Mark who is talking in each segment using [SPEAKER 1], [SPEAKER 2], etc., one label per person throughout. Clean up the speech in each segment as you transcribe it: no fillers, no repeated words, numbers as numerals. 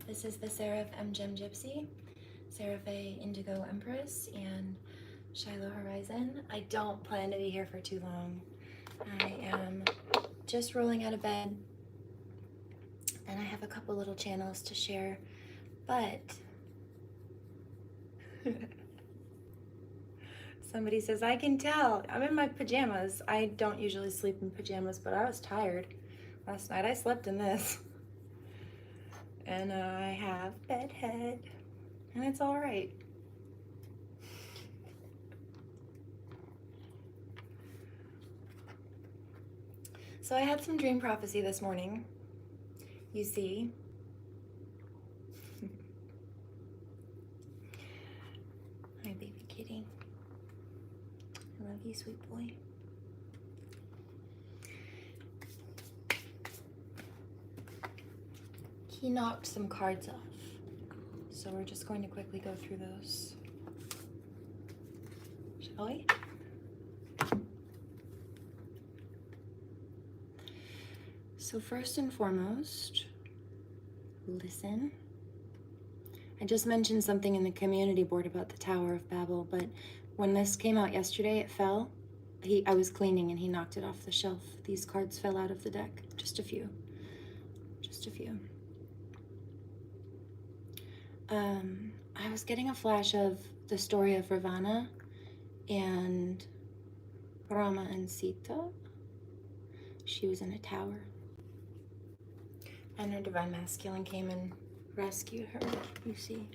[SPEAKER 1] This is the Seraphim Gem Gypsy, SeraFae Indigo Empress, and Shiloh Horizon. I don't plan to be here for too long. I am just rolling out of bed, and I have a couple little channels to share, but somebody says, I can tell. I'm in my pajamas. I don't usually sleep in pajamas, but I was tired. Last night I slept in this. And I have bedhead, and it's all right. So I had some dream prophecy this morning. You see. Hi, baby kitty. I love you, sweet boy. He knocked some cards off, so we're just going to quickly go through those. Shall we? So first and foremost, listen. I just mentioned something in the community board about the Tower of Babel, but when this came out yesterday, it fell. I was cleaning and he knocked it off the shelf. These cards fell out of the deck. Just a few. Just a few. I was getting a flash of the story of Ravana and Rama and Sita. She was in a tower, and her divine masculine came and rescued her, you see.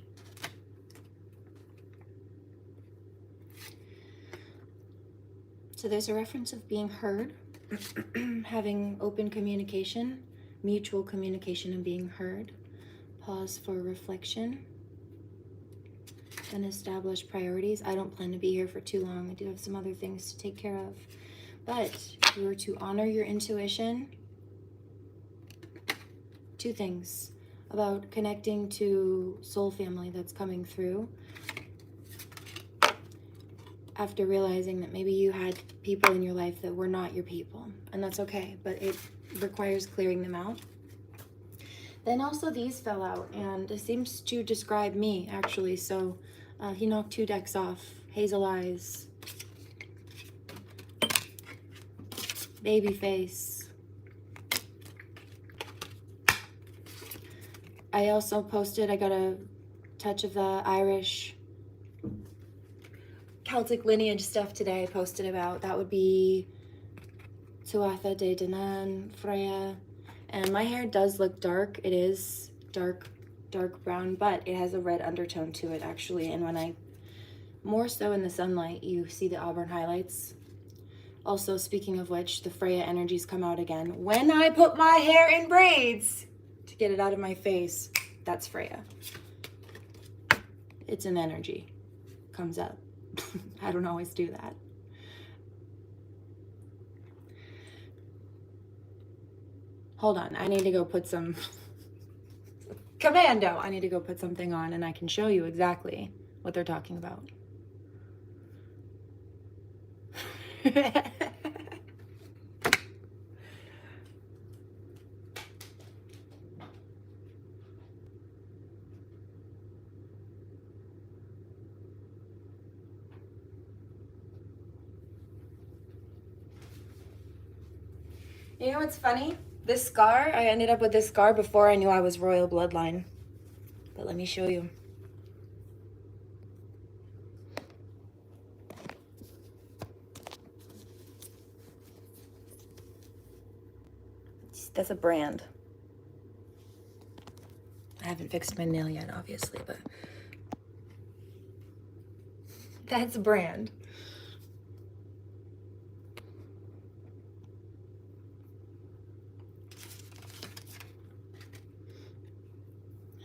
[SPEAKER 1] So there's a reference of being heard, having open communication, mutual communication and being heard. Pause for reflection, then establish priorities. I don't plan to be here for too long. I do have some other things to take care of. But if you were to honor your intuition, two things about connecting to soul family that's coming through. After realizing that maybe you had people in your life that were not your people, and that's okay, but it requires clearing them out. Then also these fell out, and it seems to describe me, actually. So he knocked 2 decks off. Hazel eyes. Baby face. I also posted, I got a touch of the Irish Celtic lineage stuff today I posted about. That would be Tuatha De Danann, Freya. And my hair does look dark. It is dark brown, but it has a red undertone to it, actually. And when I, more so in the sunlight, you see the auburn highlights. Also, speaking of which, the Freya energies come out again. When I put my hair in braids to get it out of my face, that's Freya. It's an energy. Comes up. I don't always do that. Hold on, I need to go put some commando. I need to go put something on and I can show you exactly what they're talking about. You know what's funny? This scar, I ended up with this scar before I knew I was royal bloodline. But let me show you. That's a brand. I haven't fixed my nail yet, obviously, but that's a brand.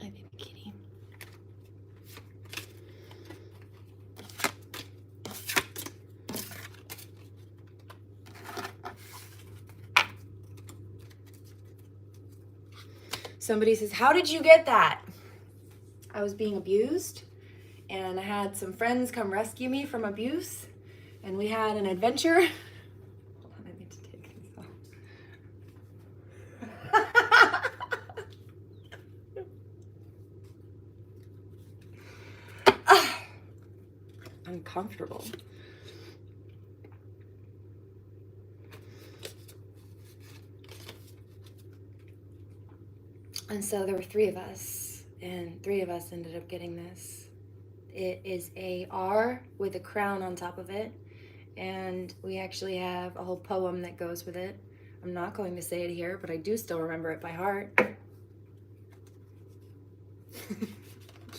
[SPEAKER 1] Hi, baby kitty. Somebody says, how did you get that? I was being abused, and I had some friends come rescue me from abuse, and we had an adventure. Hold on, I need to take this off. uncomfortable. And so there were 3 of us, and 3 of us ended up getting this. It is a R with a crown on top of it, and we actually have a whole poem that goes with it. I'm not going to say it here, but I do still remember it by heart.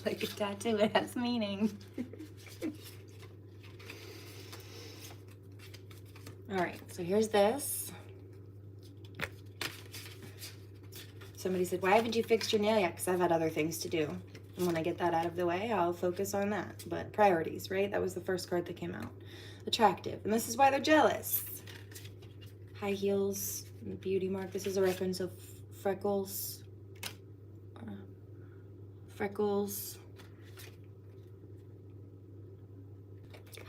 [SPEAKER 1] Like a tattoo, it has meaning. All right, so here's this. Somebody said, why haven't you fixed your nail yet? Because I've had other things to do. And when I get that out of the way, I'll focus on that. But priorities, right? That was the first card that came out. Attractive. And this is why they're jealous. High heels, beauty mark. This is a reference of freckles. Freckles.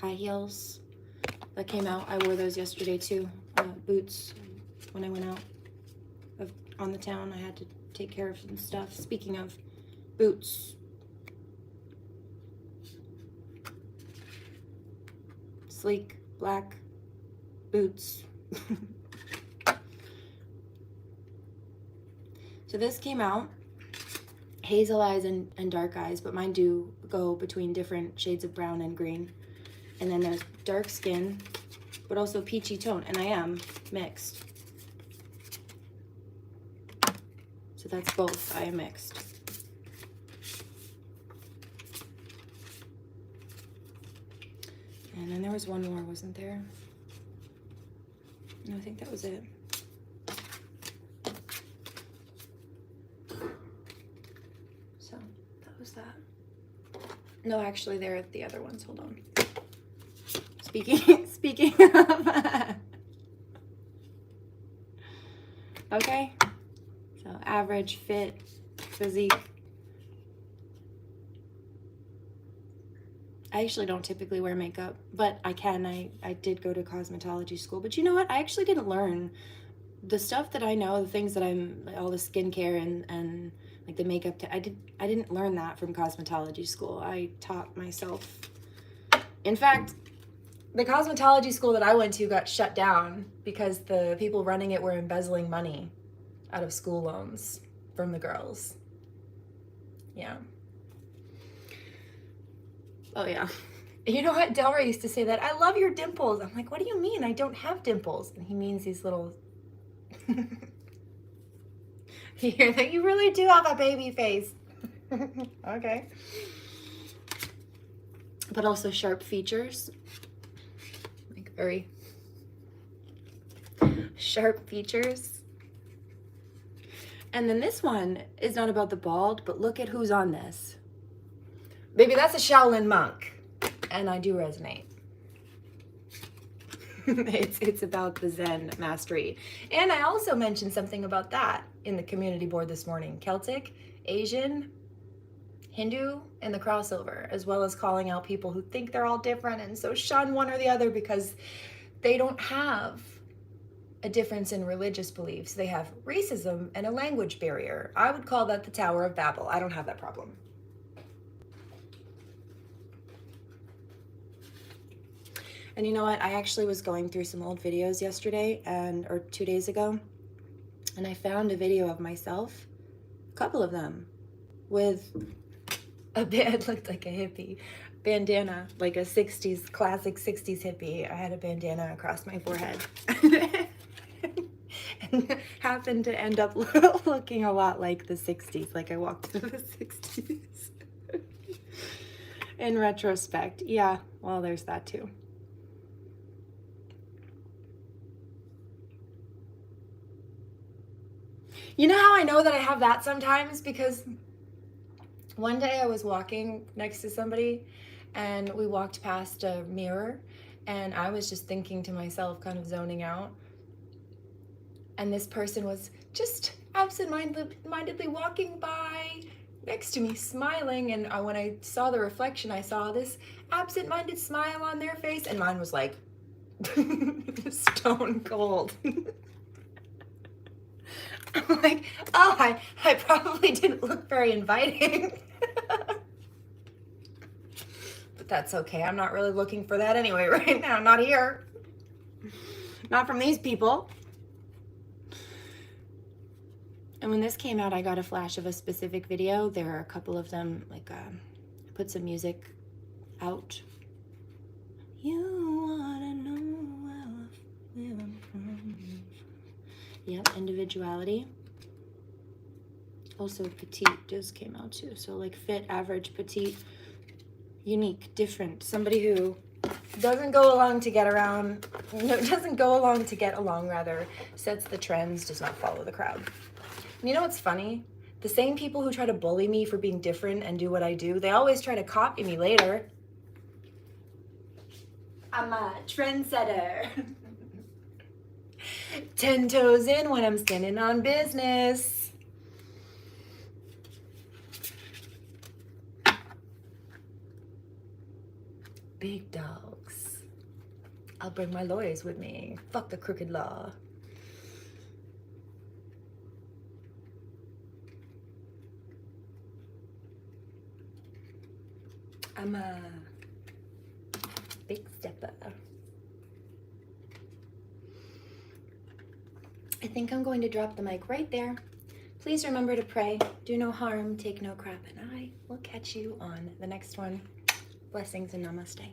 [SPEAKER 1] High heels. That came out. I wore those yesterday too. Boots when I went out on the town. I had to take care of some stuff. Speaking of boots. Sleek, black boots. So this came out. Hazel eyes and dark eyes, but mine do go between different shades of brown and green. And then there's dark skin, but also peachy tone, and I am mixed. So that's both, I am mixed. And then there was one more, wasn't there? No, I think that was it. So, that was that. No, actually, they're the other ones. Hold on. Speaking of... Okay. So, average, fit, physique. I actually don't typically wear makeup, but I can. I did go to cosmetology school. But you know what? I actually didn't learn the stuff that I know, the things that all the skincare and like the makeup. I didn't learn that from cosmetology school. I taught myself. In fact, the cosmetology school that I went to got shut down because the people running it were embezzling money out of school loans from the girls. Yeah. Oh, yeah. You know what? Delray used to say that. I love your dimples. I'm like, what do you mean? I don't have dimples. And he means these little... You hear that? You really do have a baby face. Okay. But also sharp features. Like very sharp features. And then this one is not about the bald, but look at who's on this. Baby, that's a Shaolin monk, and I do resonate. It's about the Zen mastery. And I also mentioned something about that in the community board this morning. Celtic, Asian, Hindu, and the crossover, as well as calling out people who think they're all different and so shun one or the other because they don't have a difference in religious beliefs. They have racism and a language barrier. I would call that the Tower of Babel. I don't have that problem. And you know what? I actually was going through some old videos yesterday or 2 days ago, and I found a video of myself, a couple of them, with a band, looked like a hippie, bandana, like a 60s, classic 60s hippie. I had a bandana across my forehead. And happened to end up looking a lot like the 60s, like I walked through the 60s. In retrospect, yeah, well, there's that too. You know how I know that I have that sometimes? Because one day I was walking next to somebody and we walked past a mirror and I was just thinking to myself, kind of zoning out. And this person was just absentmindedly walking by next to me, smiling. And when I saw the reflection, I saw this absent-minded smile on their face, and mine was like stone cold. I'm like, oh, I probably didn't look very inviting. But That's okay. I'm not really looking for that anyway right now. Not here. Not from these people. And when this came out, I got a flash of a specific video. There are a couple of them, like, I put some music out. You wanna know where I'm from. Yep, individuality. Also, petite just came out too. So, like, fit, average, petite, unique, different. Somebody who doesn't go along to get around, no, doesn't go along to get along, rather, sets the trends, does not follow the crowd. And you know what's funny? The same people who try to bully me for being different and do what I do, they always try to copy me later. I'm a trendsetter. 10 toes in when I'm standing on business. Big dogs. I'll bring my lawyers with me. Fuck the crooked law. I'm a big stepper. I think I'm going to drop the mic right there. Please remember to pray, do no harm, take no crap, and I will catch you on the next one. Blessings and namaste.